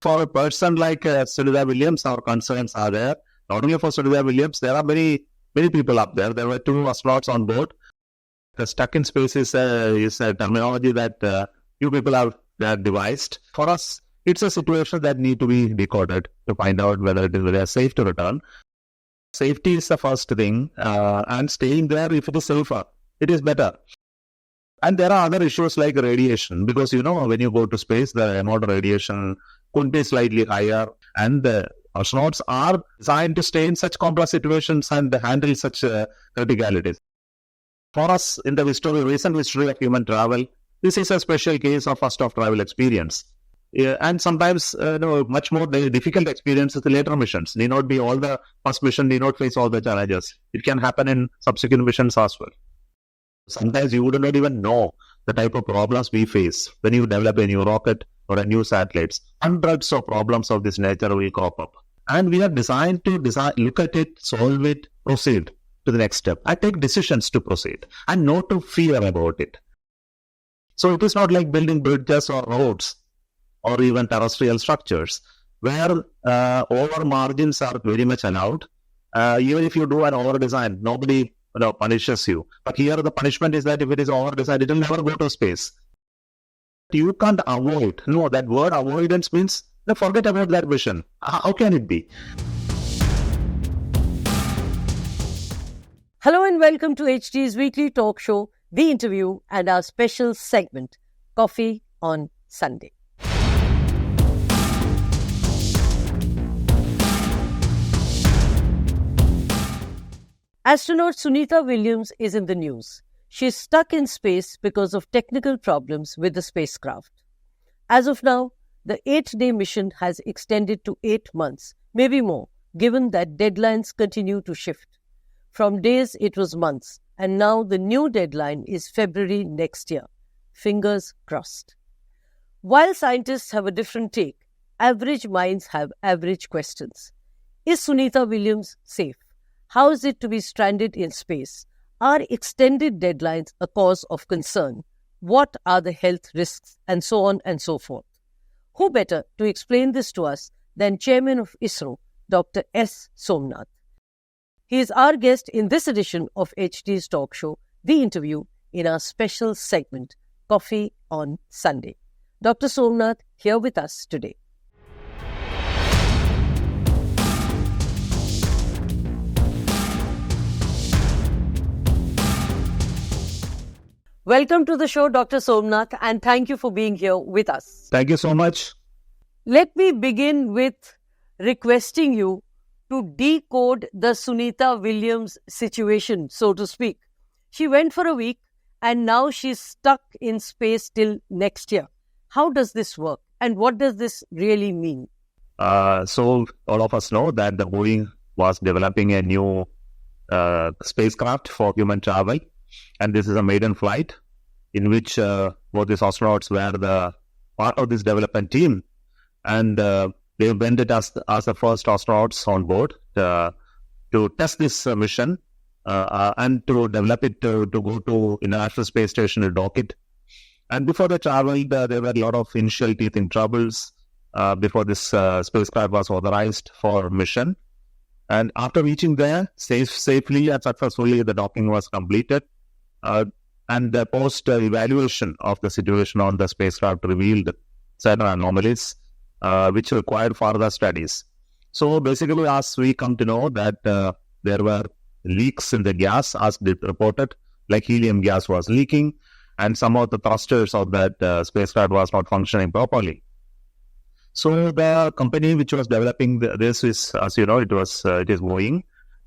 for a person like Sunita Williams, our concerns are there. Not only for Sunita Williams, there are many people up there. There were 2 astronauts on board. The stuck in space is a terminology that few people have devised. For us, it's a situation that need to be decoded to find out whether it is safe to return. Safety is the first thing, and staying there, if it is safer, it is better. And there are other issues like radiation, because when you go to space, the amount of radiation could be slightly higher, and the astronauts are designed to stay in such complex situations and handle such criticalities. For us, in the recent history of human travel, this is a special case of first of travel experience. And sometimes, much more difficult experiences the later missions. Need not be all the first mission, need not face all the challenges. It can happen in subsequent missions as well. Sometimes you would not even know the type of problems we face when you develop a new rocket or a new satellite. Hundreds of problems of this nature will crop up. And we are designed to look at it, solve it, proceed to the next step. I take decisions to proceed and not to fear about it. So it is not like building bridges or roads or even terrestrial structures where over margins are very much allowed. Even if you do an over design, nobody punishes you. But here the punishment is that if it is over designed, it will never go to space. You can't avoid. No, that word avoidance means forget about that mission. How can it be? Hello and welcome to HT's weekly talk show, The Interview, and our special segment, Coffee on Sunday. Astronaut Sunita Williams is in the news. She is stuck in space because of technical problems with the spacecraft. As of now, the 8-day mission has extended to 8 months, maybe more, given that deadlines continue to shift. From days, it was months, and now the new deadline is February next year. Fingers crossed. While scientists have a different take, average minds have average questions. Is Sunita Williams safe? How is it to be stranded in space? Are extended deadlines a cause of concern? What are the health risks? And so on and so forth. Who better to explain this to us than Chairman of ISRO, Dr. S Somanath? He is our guest in this edition of HT's talk show, The Interview, in our special segment, Coffee on Sunday. Dr. Somanath here with us today. Welcome to the show, Dr. Somanath, and thank you for being here with us. Thank you so much. Let me begin with requesting you to decode the Sunita Williams situation, so to speak. She went for a week and now she's stuck in space till next year. How does this work and what does this really mean? So all of us know that the Boeing was developing a new spacecraft for human travel, and this is a maiden flight in which both these astronauts were the part of this development team, and they went it as the first astronauts on board to test this mission and to develop it to go to International Space Station and dock it. And before they traveled, there were a lot of initial teething troubles before this spacecraft was authorized for mission. And after reaching there safely and successfully, the docking was completed. And the post-evaluation of the situation on the spacecraft revealed certain anomalies which required further studies. So basically, as we come to know that there were leaks in the gas as reported, like helium gas was leaking, and some of the thrusters of that spacecraft was not functioning properly. So the company which was developing this is, as you know, it is Boeing,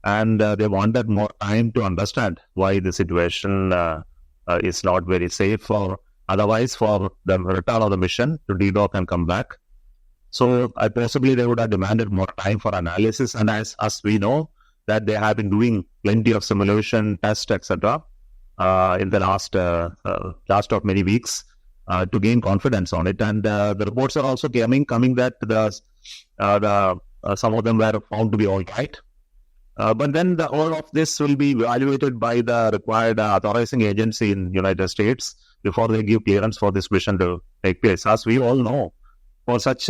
and they wanted more time to understand why the situation is not very safe or otherwise for the return of the mission to dedock and come back. So possibly they would have demanded more time for analysis, and as we know that they have been doing plenty of simulation, tests, etc. In the last of many weeks to gain confidence on it. And the reports are also coming that some of them were found to be all right. But then all of this will be evaluated by the required authorizing agency in United States before they give clearance for this mission to take place. As we all know, for such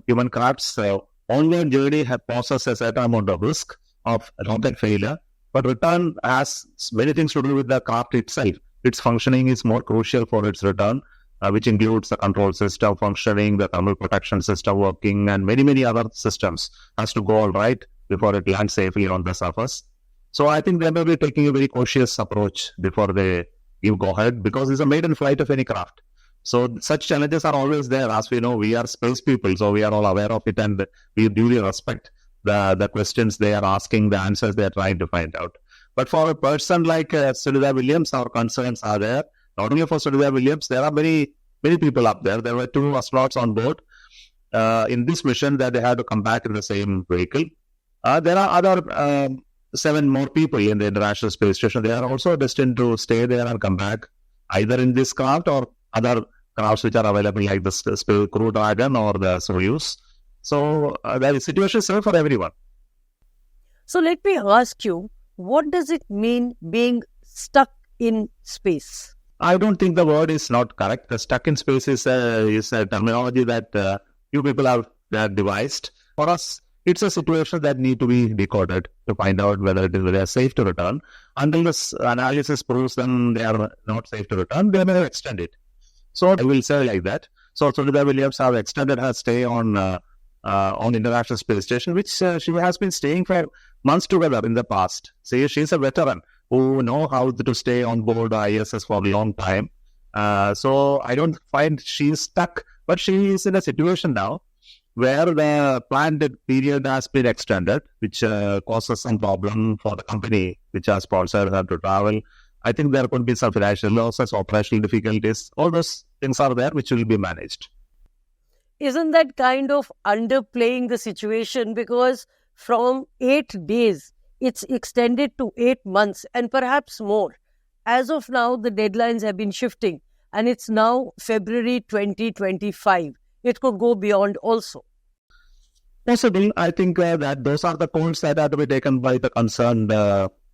human crafts, onward journey poses a certain amount of risk of rocket failure, but return has many things to do with the craft itself. Its functioning is more crucial for its return, which includes the control system functioning, the thermal protection system working, and many, many other systems has to go all right before it lands safely on the surface. So I think they may be taking a very cautious approach before they go ahead, because it's a maiden flight of any craft. So such challenges are always there. As we know, we are space people, so we are all aware of it, and we duly respect the questions they are asking, the answers they are trying to find out. But for a person like Sunita Williams, our concerns are there. Not only for Sunita Williams, there are many people up there. There were 2 astronauts on board in this mission that they had to come back in the same vehicle. There are other 7 more people in the International Space Station. They are also destined to stay there and come back, either in this craft or other crafts which are available, like the Space Crew Dragon or the Soyuz. So the situation is same for everyone. So let me ask you, what does it mean being stuck in space? I don't think the word is not correct. The stuck in space is a terminology that you people have devised. For us, it's a situation that need to be decoded to find out whether they are safe to return. Until this analysis proves them they are not safe to return, they may extend it. So I will say like that. So Sunita Williams have extended her stay on International Space Station, which she has been staying for months together in the past. See, she's a veteran who know how to stay on board the ISS for a long time. So I don't find she's stuck, but she is in a situation now where the planned period has been extended, which causes some problem for the company which has sponsored her to travel. I think there could be some financial losses, operational difficulties. All those things are there which will be managed. Isn't that kind of underplaying the situation? Because from 8 days, it's extended to 8 months and perhaps more. As of now, the deadlines have been shifting and it's now February 2025. It could go beyond also. Possibly. I think that those are the calls that are to be taken by the concerned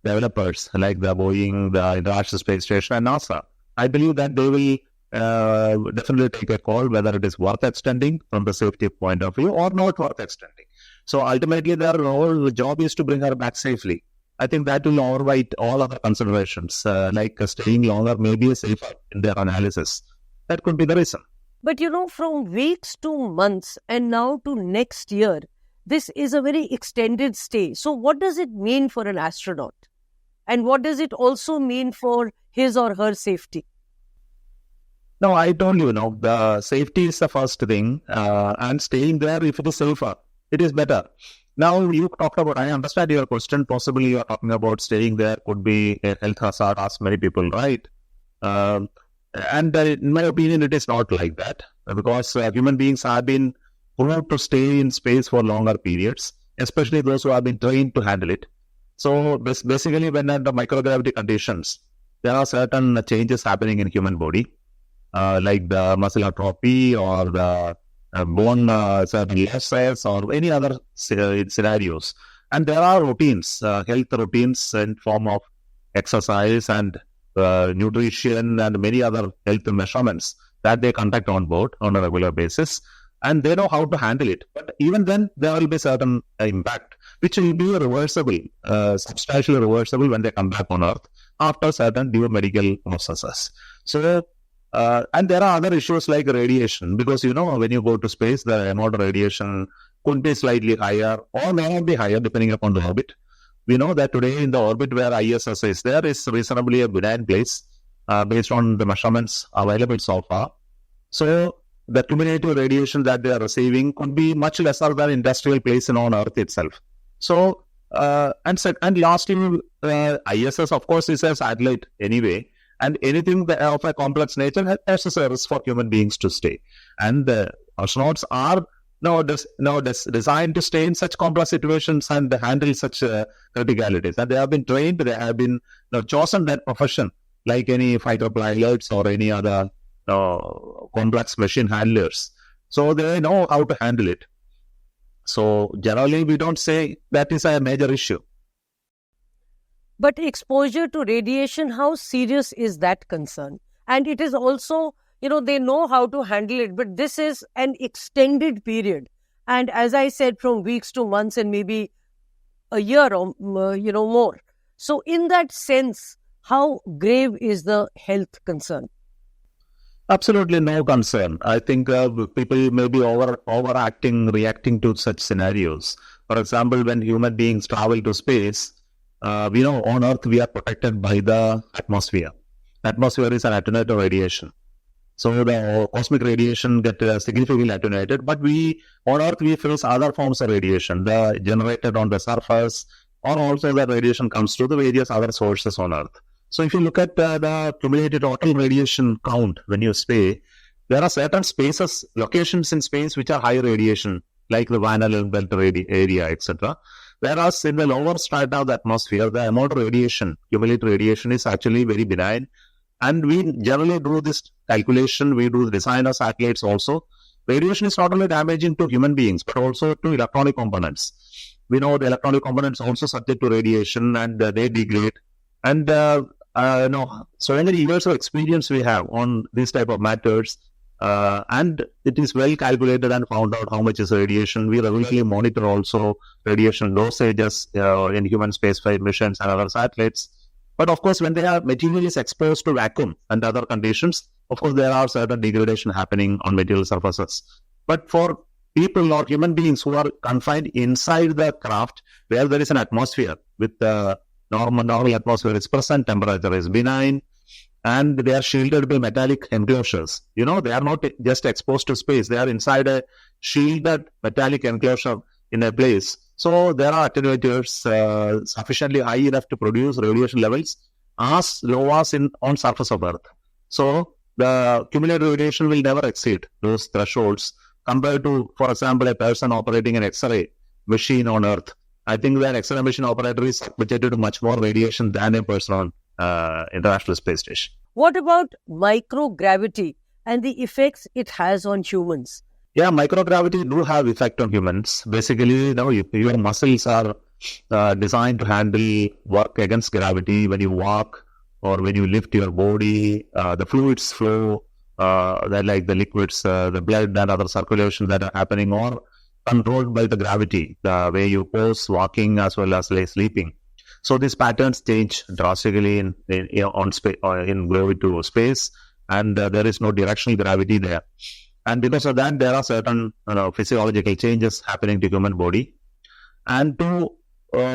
developers, like the Boeing, the International Space Station, and NASA. I believe that they will definitely take a call whether it is worth extending from the safety point of view or not worth extending. So ultimately, their whole job is to bring her back safely. I think that will override all other considerations, like staying longer may be safer in their analysis. That could be the reason. But from weeks to months and now to next year, this is a very extended stay. So what does it mean for an astronaut? And what does it also mean for his or her safety? No, I told you, the safety is the first thing. And staying there, if it is safer, it is better. Now, you talked about, I understand your question, possibly you are talking about staying there could be a health hazard, as many people, right? And in my opinion, it is not like that, because human beings have been proved to stay in space for longer periods, especially those who have been trained to handle it. So basically, when under microgravity conditions, there are certain changes happening in human body, like the muscle atrophy or the bone certain cells or any other scenarios. And there are routines, health routines in form of exercise and nutrition and many other health measurements that they conduct on board on a regular basis, and they know how to handle it. But even then, there will be certain impact, which will be reversible, substantially reversible when they come back on Earth after certain due medical processes. So, and there are other issues like radiation, because when you go to space, the amount of radiation could be slightly higher or may not be higher depending upon the orbit. We know that today in the orbit where ISS is, there is reasonably a benign place based on the measurements available so far. So the cumulative radiation that they are receiving could be much lesser than industrial place on Earth itself. So, and lastly, ISS, of course, is a satellite anyway, and anything of a complex nature has a risk for human beings to stay. And the astronauts are designed to stay in such complex situations and handle such criticalities. And they have been trained, they have been chosen that profession, like any fighter pilots or any other complex machine handlers. So they know how to handle it. So generally, we don't say that is a major issue. But exposure to radiation, how serious is that concern? And it is also they know how to handle it. But this is an extended period. And as I said, from weeks to months and maybe a year or, more. So in that sense, how grave is the health concern? Absolutely no concern. I think people may be overacting, reacting to such scenarios. For example, when human beings travel to space, we know on Earth we are protected by the atmosphere. The atmosphere is an attenuated radiation. So the cosmic radiation gets significantly attenuated, but on Earth we face other forms of radiation, the generated on the surface, or also the radiation comes to the various other sources on Earth. So if you look at the cumulative total radiation count when you space, there are certain locations in space which are high radiation, like the Van Allen belt area, etc. Whereas in the lower strata of the atmosphere, the amount of radiation, cumulative radiation, is actually very benign. And we generally do this calculation, we do design of satellites also. Radiation is not only damaging to human beings, but also to electronic components. We know the electronic components are also subject to radiation and they degrade. And so many years of experience we have on these type of matters, and it is well calculated and found out how much is radiation. We regularly monitor also radiation dosages in human spaceflight missions and other satellites. But of course, when they are material is exposed to vacuum and other conditions, of course, there are certain degradation happening on material surfaces. But for people or human beings who are confined inside the craft, where there is an atmosphere with normal atmosphere is present, temperature is benign, and they are shielded by metallic enclosures. They are not just exposed to space. They are inside a shielded metallic enclosure in a place. So there are attenuators sufficiently high enough to produce radiation levels as low as on surface of Earth. So the cumulative radiation will never exceed those thresholds compared to, for example, a person operating an X-ray machine on Earth. I think that X-ray machine operator is subjected to much more radiation than a person on International Space Station. What about microgravity and the effects it has on humans? Yeah, microgravity do have effect on humans. Basically, your muscles are designed to handle work against gravity. When you walk or when you lift your body, the fluids flow, like the liquids, the blood and other circulation that are happening, or controlled by the gravity, the way you pose, walking as well as sleeping. So these patterns change drastically in gravity to space, and there is no directional gravity there. And because of that, there are certain physiological changes happening to human body. And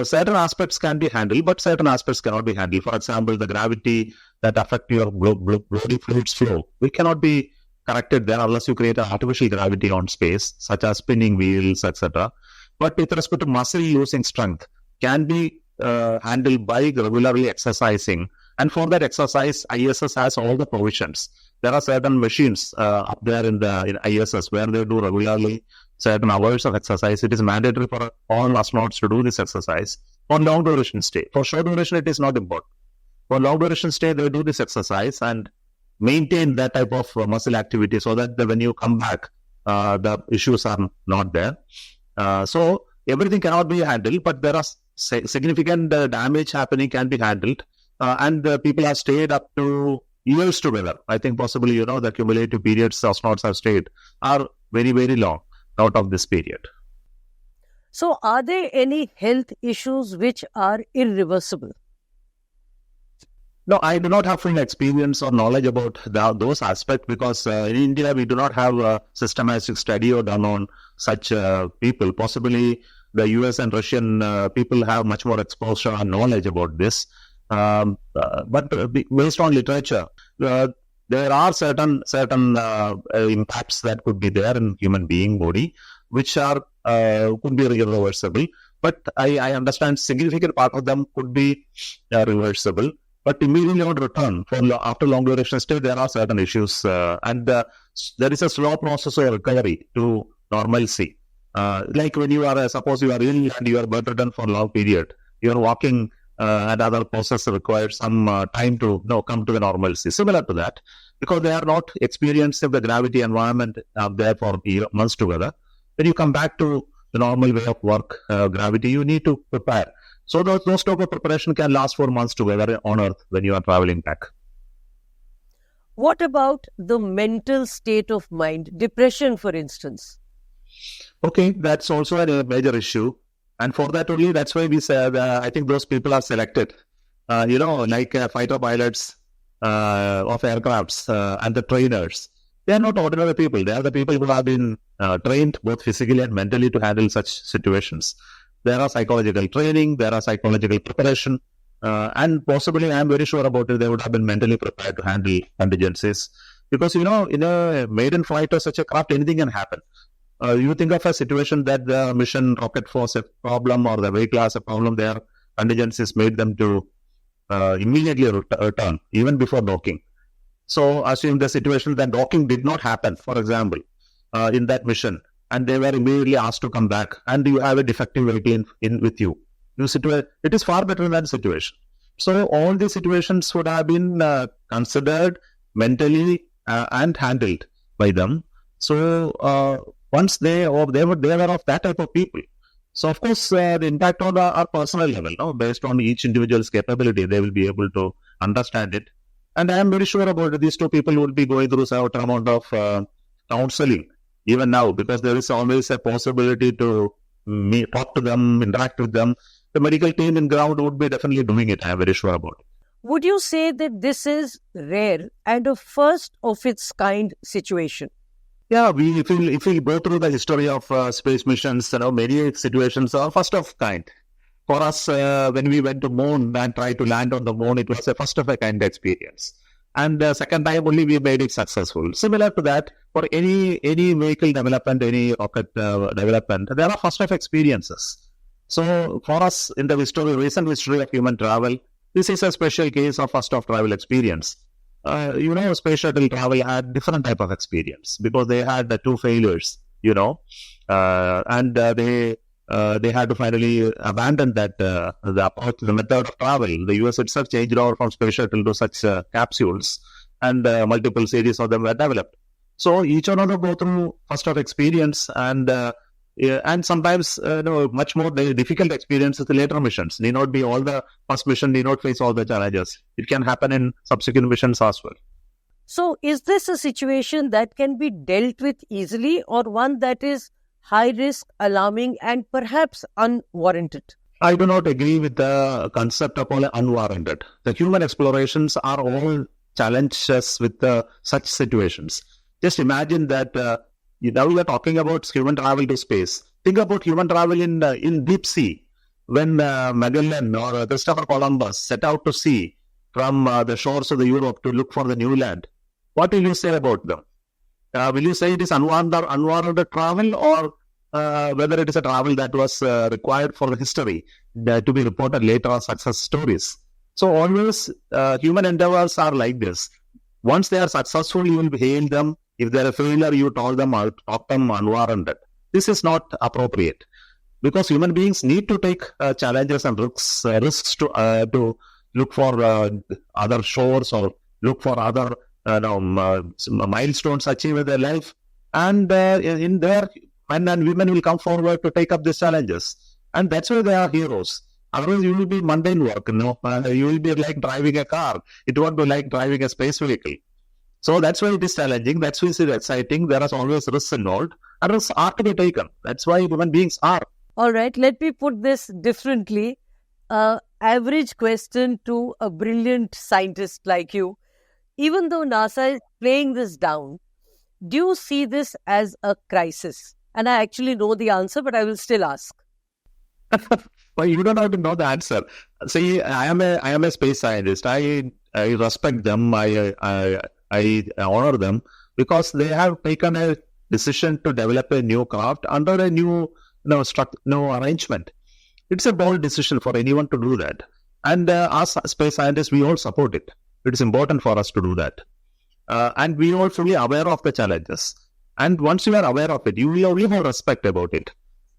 certain aspects can be handled, but certain aspects cannot be handled. For example, the gravity that affect your body fluids flow, it cannot be corrected there unless you create an artificial gravity on space, such as spinning wheels, etc. But with respect to muscle losing strength, can be handled by regularly exercising. And for that exercise, ISS has all the provisions. There are certain machines up there in ISS where they do regularly certain hours of exercise. It is mandatory for all astronauts to do this exercise on long duration stay. For short duration, it is not important. For long duration stay, they do this exercise and maintain that type of muscle activity so that when you come back, the issues are not there. So everything cannot be handled, but there are significant damage happening can be handled. And people have stayed up to years together. I think possibly, the cumulative periods astronauts have stayed are very, very long out of this period. So are there any health issues which are irreversible? No, I do not have full experience or knowledge about those aspects because in India, we do not have a systematic study or done on such people. Possibly the US and Russian people have much more exposure and knowledge about this. But based on literature, there are certain impacts that could be there in human being body, which are could be irreversible. But I understand significant part of them could be reversible. But immediately on return, after long duration stay, there are certain issues, and there is a slow process of recovery to normalcy. Like when you are, suppose you are ill and you are bedridden for a long period, you are walking and other process requires some time to come to the normalcy. Similar to that, because they are not experiencing the gravity environment there for months together. When you come back to the normal way of work, gravity, you need to prepare. So those type of preparation can last for months together on Earth when you are traveling back. What about the mental state of mind, depression, for instance? Okay, that's also a major issue. And for that only, that's why we said, I think those people are selected. Like fighter pilots of aircrafts and the trainers. They are not ordinary people. They are the people who have been trained both physically and mentally to handle such situations. There are psychological training, there are psychological preparation, and possibly, I am very sure about it, they would have been mentally prepared to handle contingencies. Because, in a maiden flight of such a craft, anything can happen. You think of a situation that the mission rocket force a problem or the vehicle has a problem, their contingencies made them to immediately return, even before docking. So, assume the situation that docking did not happen, for example, in that mission, and they were immediately asked to come back, and you have a defective vehicle in with you. It is far better than that situation. So, all these situations would have been considered mentally and handled by them. So, once they were of that type of people. So, of course, the impact on our personal level, based on each individual's capability, they will be able to understand it. And I am very sure about it. These two people will be going through a certain amount of counseling, even now, because there is always a possibility to talk to them, interact with them. The medical team in ground would be definitely doing it. I am very sure about it. Would you say that this is rare and a first of its kind situation? Yeah, if we go through the history of space missions, many situations are first of kind. For us, when we went to moon and tried to land on the moon, it was a first of a kind experience. And second time only we made it successful. Similar to that, for any vehicle development, any rocket development, there are first of experiences. So for us, in the recent history of human travel, this is a special case of first of travel experience. Space shuttle travel had different type of experience because they had two failures, and they had to finally abandon that the method of travel. The US itself changed over from space shuttle to such capsules, and multiple series of them were developed. So each one of them go through first of experience, and sometimes much more difficult experiences the later missions. Need not be all the first mission, need not face all the challenges. It can happen in subsequent missions as well. So is this a situation that can be dealt with easily, or one that is high risk, alarming, and perhaps unwarranted? I do not agree with the concept of all unwarranted. The human explorations are all challenges with such situations. Just imagine that now we are talking about human travel to space. Think about human travel in deep sea. When Magellan or Christopher Columbus set out to sea from the shores of the Europe to look for the new land, what will you say about them? Will you say it is unwarranted travel, or whether it is a travel that was required for the history to be reported later as success stories? So always human endeavors are like this. Once they are successful, you will hail them. If they are a failure, you talk them unwarranted. This is not appropriate, because human beings need to take challenges and risks to look for other shores or look for other milestones achieved in their life. And in their men and women will come forward to take up these challenges. And that's why they are heroes. Otherwise, you will be mundane work. You will be like driving a car. It won't be like driving a space vehicle. So that's why it is challenging. That's why it is exciting. There is always risks involved, and risks are to be taken. That's why human beings are. All right, let me put this differently. Average question to a brilliant scientist like you. Even though NASA is playing this down, do you see this as a crisis? And I actually know the answer, but I will still ask. Well, you don't have to know the answer. See, I am a space scientist. I respect them. I honor them because they have taken a decision to develop a new craft under a new arrangement. It's a bold decision for anyone to do that. And as space scientists, we all support it. It is important for us to do that. And we are fully aware of the challenges. And once you are aware of it, you will only have respect about it.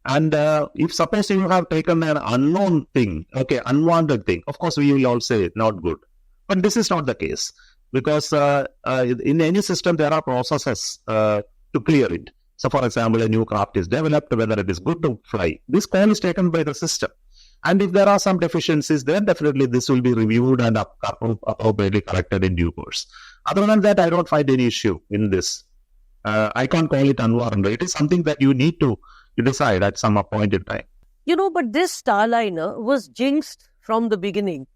And if suppose you have taken an unknown thing, unwanted thing, of course we will all say not good. But this is not the case. Because in any system, there are processes to clear it. So, for example, a new craft is developed, whether it is good to fly. This call is taken by the system. And if there are some deficiencies, then definitely this will be reviewed and appropriately corrected in due course. Other than that, I don't find any issue in this. I can't call it unwarranted. It is something that you need to decide at some point in time. But this Starliner was jinxed from the beginning.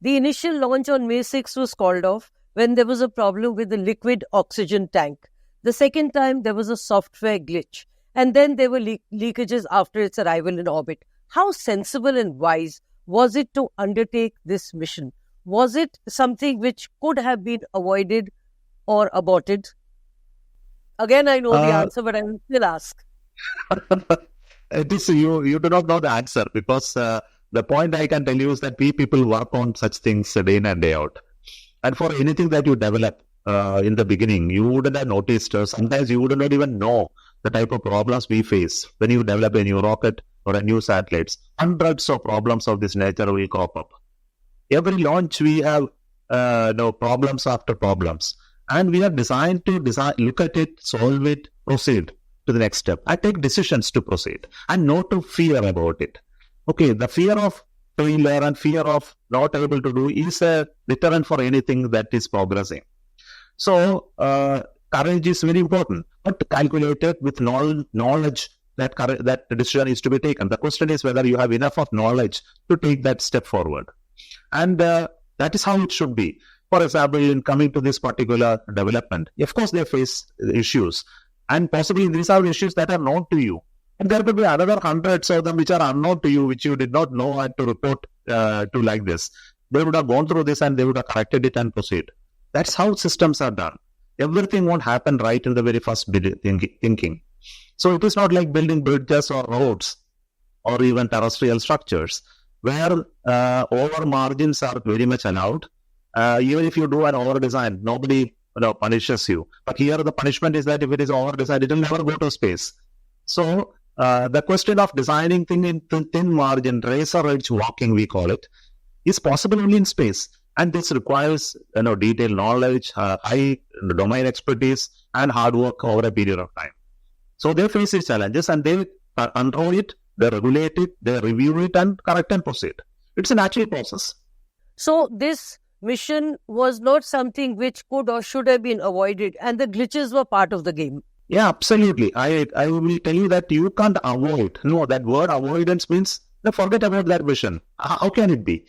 The initial launch on May 6 was called off when there was a problem with the liquid oxygen tank. The second time, there was a software glitch. And then there were leakages after its arrival in orbit. How sensible and wise was it to undertake this mission? Was it something which could have been avoided or aborted? Again, I know the answer, but I will still ask. It is, you do not know the answer, because the point I can tell you is that we people work on such things day in and day out. And for anything that you develop in the beginning, you wouldn't have noticed, or sometimes you would not even know the type of problems we face when you develop a new rocket or a new satellite. Hundreds of problems of this nature will crop up. Every launch we have problems after problems. And we are designed to look at it, solve it, proceed to the next step, and take decisions to proceed, and not to fear about it. Okay, the fear of failure and fear of not able to do is a deterrent for anything that is progressing. So, courage is very important, but calculated with knowledge that the decision is to be taken. The question is whether you have enough of knowledge to take that step forward. And that is how it should be. For example, in coming to this particular development, of course, they face issues. And possibly these are issues that are known to you. And there could be another hundreds of them which are unknown to you, which you did not know and to report to like this. They would have gone through this and they would have corrected it and proceed. That's how systems are done. Everything won't happen right in the very first thinking. So it is not like building bridges or roads or even terrestrial structures where over margins are very much allowed. Even if you do an over design, nobody punishes you. But here the punishment is that if it is over designed, it will never go to space. So the question of designing thing in thin margin, razor edge walking, we call it, is possible only in space. And this requires detailed knowledge, high domain expertise, and hard work over a period of time. So they face these challenges and they control it, they regulate it, they review it, and correct and proceed. It's a natural process. So this mission was not something which could or should have been avoided, and the glitches were part of the game. Yeah, absolutely. I will tell you that you can't avoid. No, that word avoidance means forget about that mission. How can it be?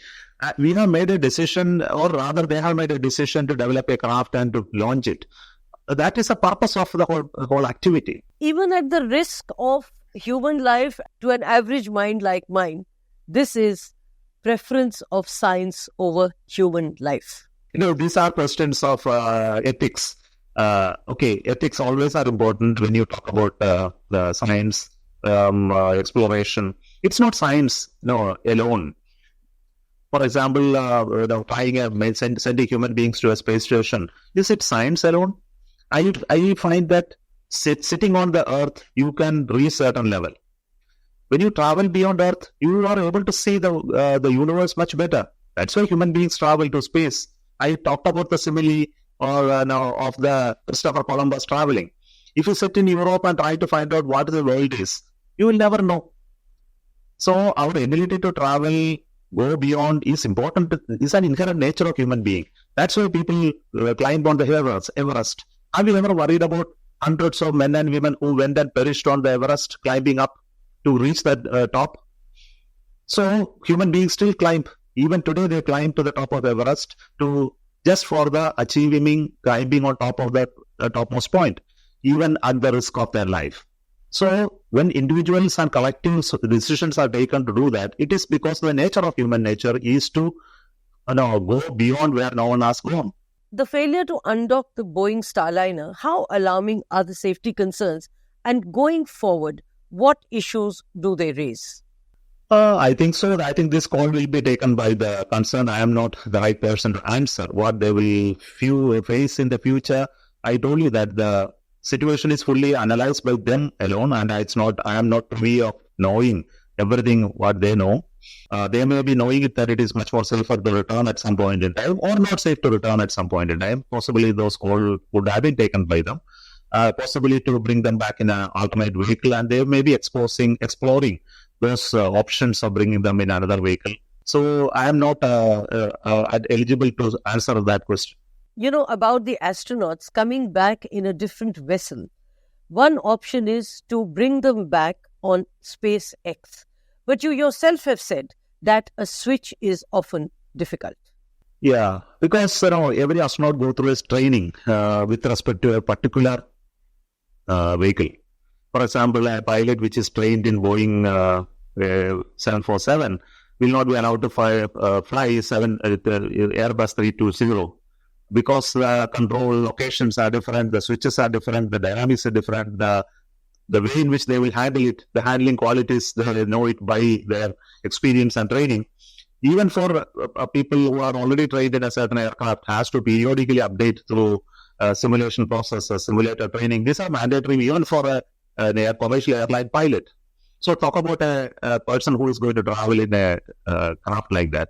We have made a decision, or rather they have made a decision to develop a craft and to launch it. That is the purpose of the whole activity. Even at the risk of human life to an average mind like mine, this is preference of science over human life. These are questions of ethics. Ethics always are important when you talk about the science, exploration. It's not science, alone. For example, sending human beings to a space station. Is it science alone? I find that sitting on the Earth, you can reach certain level. When you travel beyond Earth, you are able to see the universe much better. That's why human beings travel to space. I talked about the simile of the Christopher Columbus traveling. If you sit in Europe and try to find out what the world is, you will never know. So our ability to travel, go beyond is important, is an inherent nature of human being. That's why people climb on the Everest. Have you ever worried about hundreds of men and women who went and perished on the Everest climbing up to reach that top? So human beings still climb. Even today they climb to the top of Everest just for the climbing on top of that topmost point, even at the risk of their life. So when individuals and collective decisions are taken to do that, it is because the nature of human nature is to go beyond where no one has gone. The failure to undock the Boeing Starliner, how alarming are the safety concerns? And going forward, what issues do they raise? I think so. I think this call will be taken by the concerned. I am not the right person to answer what they will face in the future. I told you that the situation is fully analyzed by them alone, and I am not privy of knowing everything what they know. They may be knowing it that it is much more safer to return at some point in time, or not safe to return at some point in time. Possibly those calls would have been taken by them. Possibly to bring them back in an alternate vehicle, and they may be exploring those options of bringing them in another vehicle. So I am not eligible to answer that question. about the astronauts coming back in a different vessel. One option is to bring them back on SpaceX. But you yourself have said that a switch is often difficult. Yeah, because every astronaut go through his training with respect to a particular vehicle. For example, a pilot which is trained in Boeing 747 will not be allowed to fly Airbus 320 because the control locations are different, the switches are different, the dynamics are different, the way in which they will handle it, the handling qualities, they know it by their experience and training. Even for people who are already trained in a certain aircraft, has to periodically update through simulation processes, simulator training. These are mandatory even for a commercial airline pilot. So talk about a person who is going to travel in a craft like that.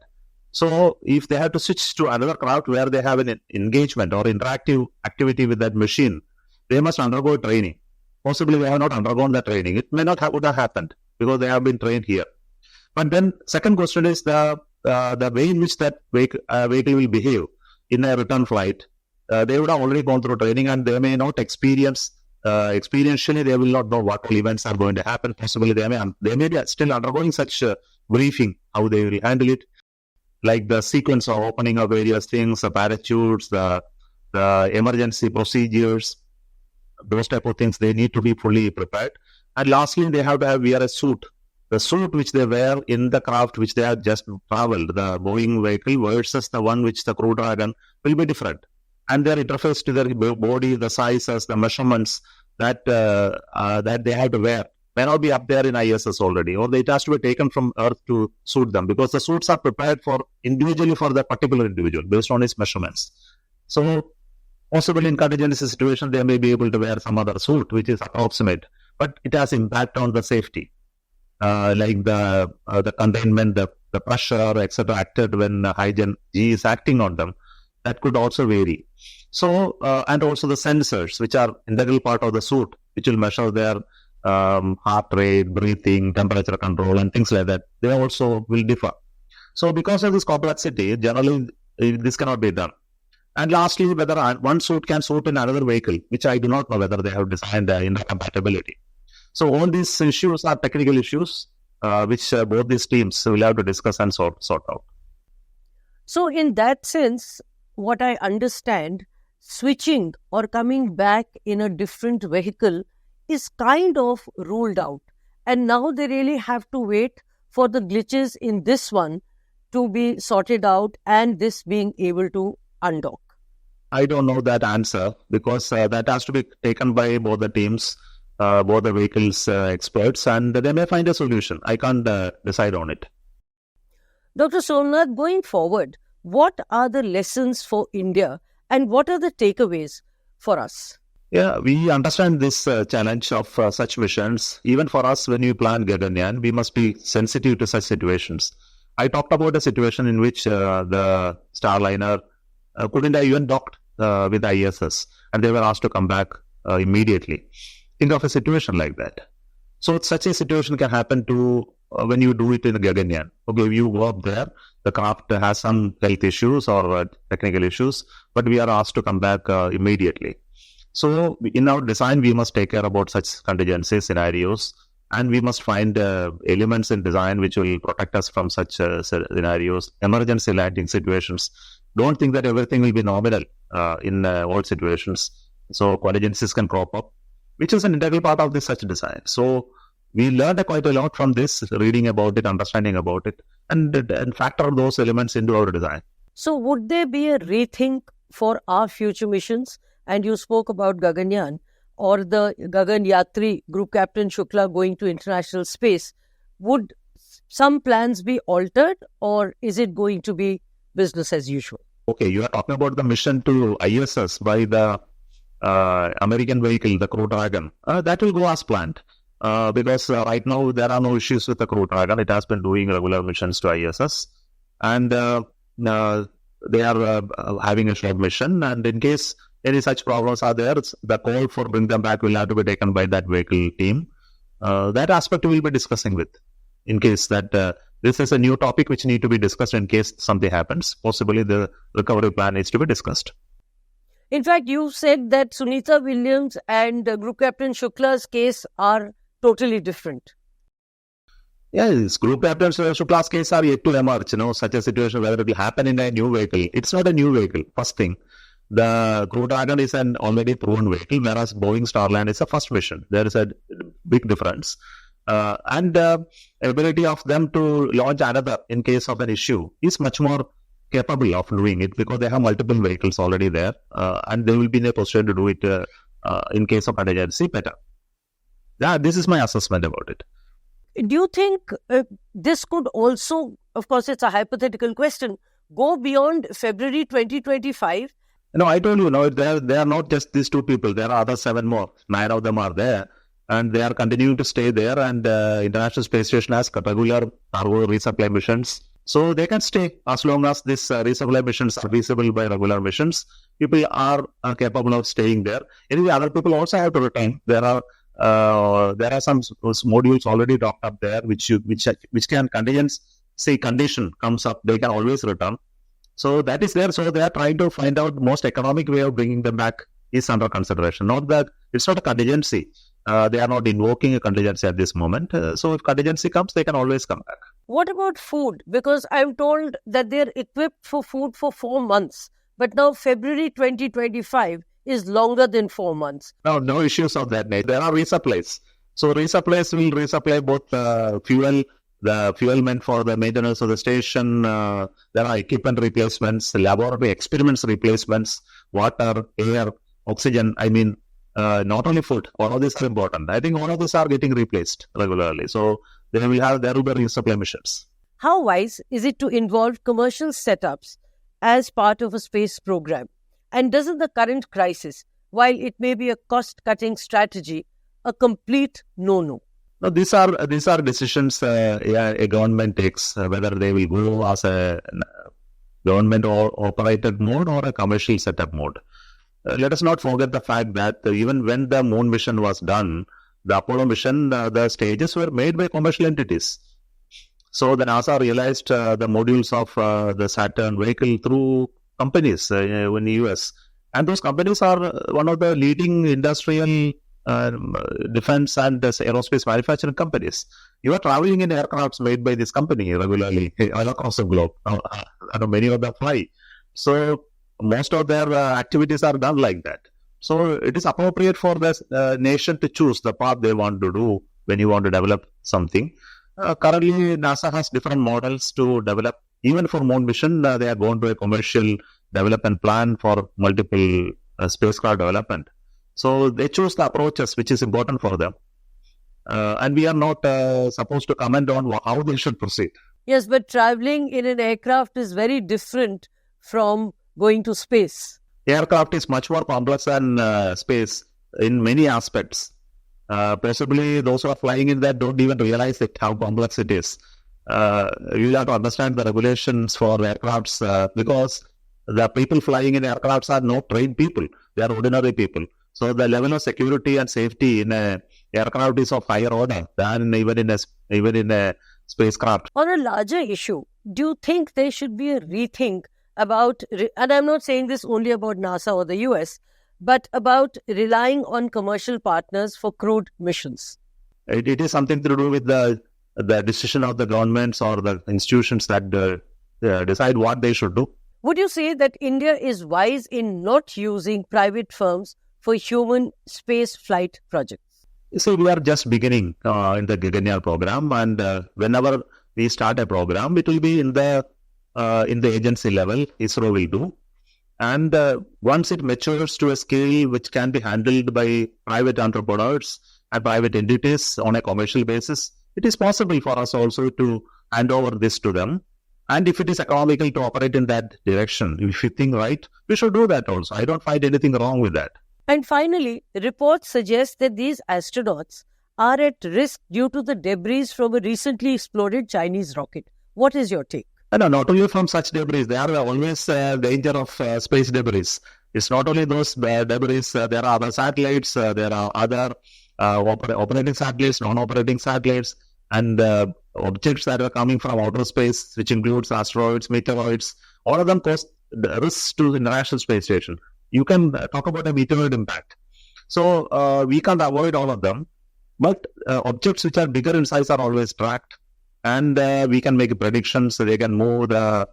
So if they have to switch to another craft where they have an engagement or interactive activity with that machine, they must undergo training. Possibly they have not undergone that training. It may not would have happened because they have been trained here. But then second question is the way in which that vehicle will behave in a return flight. They would have already gone through training and they may not experientially they will not know what events are going to happen. Possibly they may be still undergoing such briefing, how they will handle it, like the sequence of opening of various things, the parachutes, the emergency procedures, those type of things. They need to be fully prepared. And lastly, they have to wear a suit. The suit which they wear in the craft which they have just traveled, the Boeing vehicle versus the one which the Crew Dragon, will be different. And their interface to their body, the sizes, the measurements that they have to wear may not be up there in ISS already, or it has to be taken from Earth to suit them, because the suits are prepared individually for that particular individual based on his measurements. So possibly in contingency situation, they may be able to wear some other suit which is approximate, but it has impact on the safety, like the containment, the pressure, etc. acted when high G is acting on them. That could also vary. So, and also the sensors, which are integral part of the suit, which will measure their heart rate, breathing, temperature control, and things like that. They also will differ. So, because of this complexity, generally this cannot be done. And lastly, whether one suit can suit in another vehicle, which I do not know whether they have designed intercompatibility. So, all these issues are technical issues, which both these teams will have to discuss and sort out. So, in that sense, what I understand, switching or coming back in a different vehicle is kind of ruled out. And now they really have to wait for the glitches in this one to be sorted out and this being able to undock. I don't know that answer, because that has to be taken by both the teams, both the vehicles experts, and they may find a solution. I can't decide on it. Dr. Somanath, going forward, what are the lessons for India and what are the takeaways for us? Yeah, we understand this challenge of such missions. Even for us, when we plan Gaganyaan, we must be sensitive to such situations. I talked about a situation in which the Starliner couldn't have even docked with ISS, and they were asked to come back immediately. Think of a situation like that. So such a situation can happen to when you do it in Gaganyaan. Okay, you go up there, the craft has some health issues or technical issues, but we are asked to come back immediately. So in our design, we must take care about such contingency scenarios, and we must find elements in design which will protect us from such scenarios, emergency landing situations. Don't think that everything will be nominal in all situations. So contingencies can crop up, which is an integral part of this such design. So we learned quite a lot from this, reading about it, understanding about it, and factor those elements into our design. So would there be a rethink for our future missions? And you spoke about Gaganyaan or the Gagan Yatri Group Captain Shukla going to international space. Would some plans be altered, or is it going to be business as usual? Okay, you are talking about the mission to ISS by the American vehicle, the Crew Dragon. That will go as planned. Because right now there are no issues with the Crew Dragon. It has been doing regular missions to ISS, and they are having a short mission. And in case any such problems are there, the call for bring them back will have to be taken by that vehicle team. That aspect we will be discussing with, in case that this is a new topic which need to be discussed in case something happens. Possibly the recovery plan needs to be discussed. In fact, you said that Sunita Williams and Group Captain Shukla's case are totally different. Yes, Group Captain Shukla's case are yet to emerge, such a situation, whether it will happen in a new vehicle. It's not a new vehicle, first thing. The Crew Dragon is an already proven vehicle, whereas Boeing Starliner is a first mission. There is a big difference. And ability of them to launch another in case of an issue is much more capable of doing it because they have multiple vehicles already there, and they will be in a position to do it in case of emergency better. Yeah, this is my assessment about it. Do you think this could also, of course it's a hypothetical question, go beyond February 2025? No, I told you, they are not just these two people. There are other 7 more. 9 of them are there. And they are continuing to stay there. And International Space Station has regular cargo resupply missions. So they can stay as long as these resupply missions are feasible by regular missions. People are capable of staying there. Anyway, other people also have to return. There are some modules already docked up there, which can condition comes up, they can always return. So that is there. So they are trying to find out the most economic way of bringing them back is under consideration. Not that it's not a contingency. They are not invoking a contingency at this moment. So if contingency comes, they can always come back. What about food? Because I'm told that they're equipped for food for 4 months. But now February 2025 is longer than 4 months. No issues of that nature. There are resupplies. So resupplies will resupply both fuel, the fuel meant for the maintenance of the station. There are equipment replacements, laboratory experiments replacements, water, air, oxygen. Not only food. All of these are important. I think all of these are getting replaced regularly. So there will be resupply missions. How wise is it to involve commercial setups as part of a space program? And doesn't the current crisis, while it may be a cost-cutting strategy, a complete no-no? No, these are decisions a government takes, whether they will go as a government or operated mode or a commercial setup mode. Let us not forget the fact that even when the moon mission was done, the Apollo mission, the stages were made by commercial entities. So the NASA realized the modules of the Saturn vehicle through companies in the US. And those companies are one of the leading industrial defense and aerospace manufacturing companies. You are traveling in aircrafts made by this company regularly all across the globe. Many of them fly. So most of their activities are done like that. So it is appropriate for the nation to choose the path they want to do when you want to develop something. Currently, NASA has different models to develop. Even for moon mission, they are going to a commercial development plan for multiple spacecraft development. So they choose the approaches which is important for them. And we are not supposed to comment on how they should proceed. Yes, but traveling in an aircraft is very different from going to space. Aircraft is much more complex than space in many aspects. Possibly those who are flying in that don't even realize how complex it is. You have to understand the regulations for aircrafts because the people flying in aircrafts are not trained people. They are ordinary people. So the level of security and safety in an aircraft is of higher order than even in a spacecraft. On a larger issue, do you think there should be a rethink about, and I'm not saying this only about NASA or the US, but about relying on commercial partners for crewed missions? It is something to do with the decision of the governments or the institutions that decide what they should do. Would you say that India is wise in not using private firms for human space flight projects? So we are just beginning in the Gaganyaan program, and whenever we start a program, it will be in the agency level. ISRO will do, and once it matures to a scale which can be handled by private entrepreneurs and private entities on a commercial basis, it is possible for us also to hand over this to them. And if it is economical to operate in that direction, if you think right, we should do that also. I don't find anything wrong with that. And finally, reports suggest that these astronauts are at risk due to the debris from a recently exploded Chinese rocket. What is your take? No, not only from such debris. There are always danger of space debris. It's not only those debris. There are other satellites. There are other operating satellites, non-operating satellites, and objects that are coming from outer space, which includes asteroids, meteoroids. All of them cause risks to the International Space Station. you can talk about a meteoroid impact. So we can't avoid all of them, but objects which are bigger in size are always tracked, and we can make predictions. So they can move the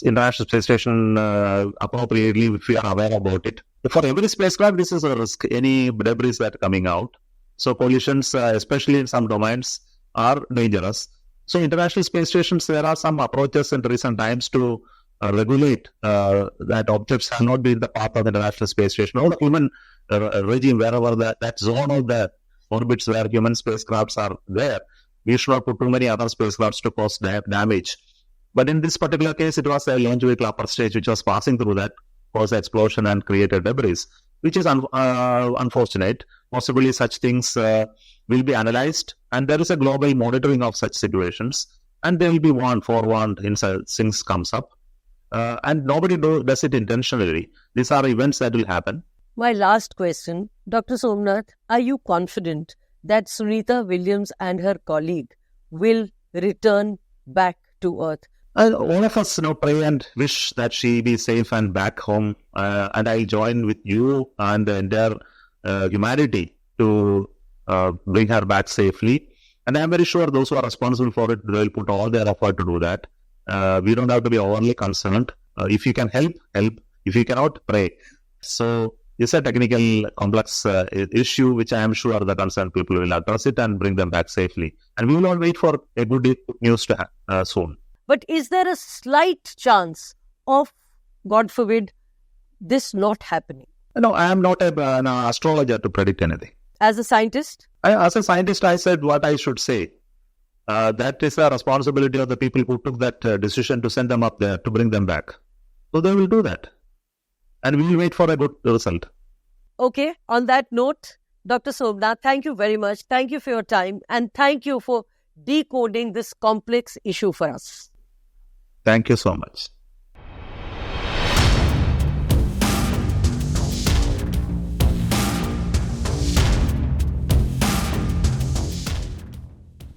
International Space Station appropriately if we are aware about it. For every spacecraft, this is a risk, any debris that are coming out. So collisions, especially in some domains, are dangerous. So International Space Stations, there are some approaches in recent times to regulate that objects have not been in the path of the International Space Station or the human regime, wherever that zone of the orbits where human spacecrafts are there. We should not put too many other spacecrafts to cause damage. But in this particular case, it was a launch vehicle upper stage which was passing through that, caused explosion and created debris, which is unfortunate. Possibly such things will be analyzed, and there is a global monitoring of such situations, and they will be forewarned in things comes up. And nobody does it intentionally. These are events that will happen. My last question, Dr. Somanath, are you confident that Sunita Williams and her colleague will return back to Earth? All of us pray and wish that she be safe and back home. And I join with you and the entire humanity to bring her back safely. And I'm very sure those who are responsible for it, they will put all their effort to do that. We don't have to be overly concerned. If you can help. If you cannot, pray. So it's a technical, complex issue, which I am sure the concerned people will address it and bring them back safely. And we will all wait for a good news to soon. But is there a slight chance of, God forbid, this not happening? No, I am not an astrologer to predict anything. As a scientist? As a scientist, I said what I should say. That is the responsibility of the people who took that decision to send them up there, to bring them back. So they will do that. And we will wait for a good result. Okay, on that note, Dr. Somanath, thank you very much. Thank you for your time. And thank you for decoding this complex issue for us. Thank you so much.